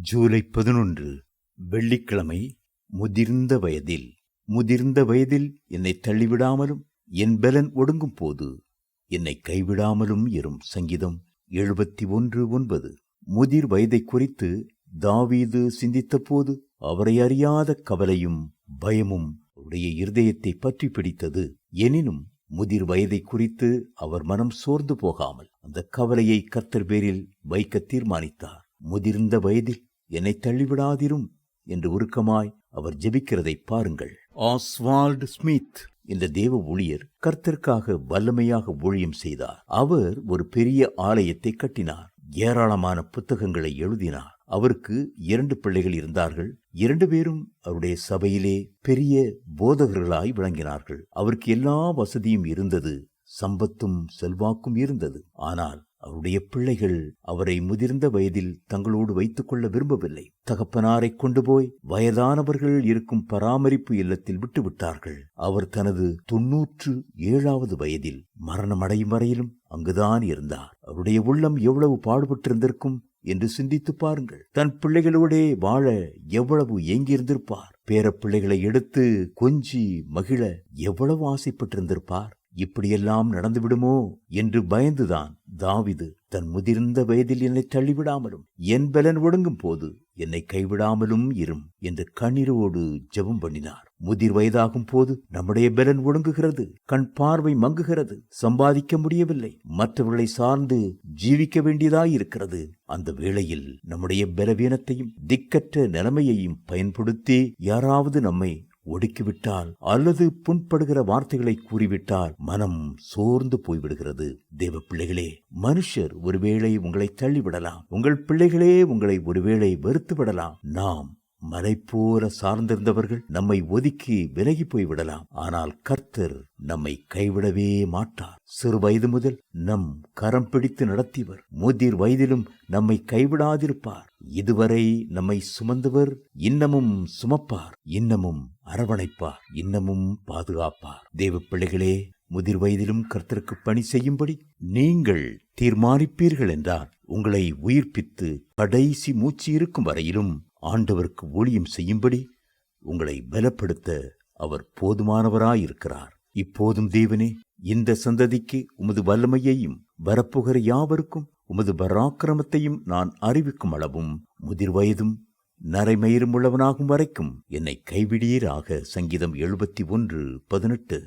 ஜூலை 11 வெள்ளிக்கிழமை. முதிர்ந்த வயதில் என்னை தள்ளிவிடாமலும் என் பலன் ஒடுங்கும் போது என்னை கைவிடாமலும் இரும். சங்கீதம் 71:9. முதிர் வயதை குறித்து தாவீது சிந்தித்த போது அவரை அறியாத கவலையும் பயமும் அவருடைய இருதயத்தை பற்றி பிடித்தது. எனினும் முதிர் வயதை குறித்து அவர் மனம் சோர்ந்து போகாமல் அந்த கவலையை கர்த்தர் பேரில் வைக்க தீர்மானித்தார். முதிர்ந்த வயதில் என்னை தள்ளிவிடாதிரும் என்று உருக்கமாய் அவர் ஜெபிக்கிறதை பாருங்கள். ஆஸ்வால்ட் ஸ்மித் என்ற தேவ ஊழியர் கர்த்தருக்காக வல்லமையாக ஊழியம் செய்தார். அவர் ஒரு பெரிய ஆலயத்தை கட்டினார். ஏராளமான புத்தகங்களை எழுதினார். அவருக்கு 2 பிள்ளைகள் இருந்தார்கள். 2 பேரும் அவருடைய சபையிலே பெரிய போதகர்களாய் விளங்கினார்கள். அவருக்கு எல்லா வசதியும் இருந்தது, சம்பத்தும் செல்வாக்கும் இருந்தது. ஆனால் அவருடைய பிள்ளைகள் அவரை முதிர்ந்த வயதில் தங்களோடு வைத்துக் கொள்ள விரும்பவில்லை. தகப்பனாரை கொண்டு போய் வயதானவர்கள் இருக்கும் பராமரிப்பு இல்லத்தில் விட்டுவிட்டார்கள். அவர் தனது 97வது வயதில் மரணமடையும் வரையிலும் அங்குதான் இருந்தார். அவருடைய உள்ளம் எவ்வளவு பாடுபட்டிருந்திருக்கும் என்று சிந்தித்து பாருங்கள். தன் பிள்ளைகளோடே வாழ எவ்வளவு ஏங்கியிருந்திருப்பார். பேர பிள்ளைகளை எடுத்து கொஞ்சி மகிழ எவ்வளவு ஆசைப்பட்டிருந்திருப்பார். இப்படியெல்லாம் நடந்துவிடுமோ என்று பயந்துதான் தாவீது தன் முதிர்ந்த வயதில் என்னை தள்ளிவிடாமலும் என் பலன் ஒடுங்கும் போது என்னை கைவிடாமலும் இரும் என்று கண்ணீரோடு ஜெபம் பண்ணினார். முதிர் வயதாகும் போது நம்முடைய பலன் ஒடுங்குகிறது, கண் பார்வை மங்குகிறது, சம்பாதிக்க முடியவில்லை, மற்றவர்களை சார்ந்து ஜீவிக்க வேண்டியதாயிருக்கிறது. அந்த வேளையில் நம்முடைய பலவீனத்தையும் திக்கற்ற நிலைமையையும் பயன்படுத்தி யாராவது நம்மை ஒடுக்கிவிட்டால் அல்லது புண்படுகிற வார்த்தைகளை கூறிவிட்டால் மனம் சோர்ந்து போய்விடுகிறது. தேவ பிள்ளைகளே, மனுஷர் ஒருவேளை உங்களை தள்ளிவிடலாம். உங்கள் பிள்ளைகளே உங்களை ஒருவேளை வெறுத்து விடலாம். நாம் மலை போல சார்ந்திருந்தவர்கள் நம்மை ஒதுக்கி விலகி போய்விடலாம். ஆனால் கர்த்தர் நம்மை கைவிடவே மாட்டார். சிறு வயது முதல் நம் கரம் பிடித்து நடத்தியவர் முதிர் வயதிலும் நம்மை கைவிடாதிருப்பார். இதுவரை நம்மை சுமந்தவர் இன்னமும் சுமப்பார், இன்னமும் அரவணைப்பார், இன்னமும் பாதுகாப்பார். தேவ பிள்ளைகளே, முதிர் வயதிலும் கர்த்தருக்கு பணி செய்யும்படி நீங்கள் தீர்மானிப்பீர்கள் என்றால் உங்களை உயிர்ப்பித்து கடைசி மூச்சு இருக்கும் வரையிலும் ஆண்டவருக்கு ஊழியம் செய்யும்படி உங்களை பலப்படுத்த அவர் போதுமானவராயிருக்கிறார். இப்போதும் தேவனே, இந்த சந்ததிக்கு உமது வல்லமையையும் வரப்புகிற யாவருக்கும் உமது பராக்கிரமத்தையும் நான் அறிவிக்கும் அளவும் முதிர் வயதும் நரைமயிரும் உள்ளவனாகும் வரைக்கும் என்னை கைவிடீராக. சங்கீதம் 71:18.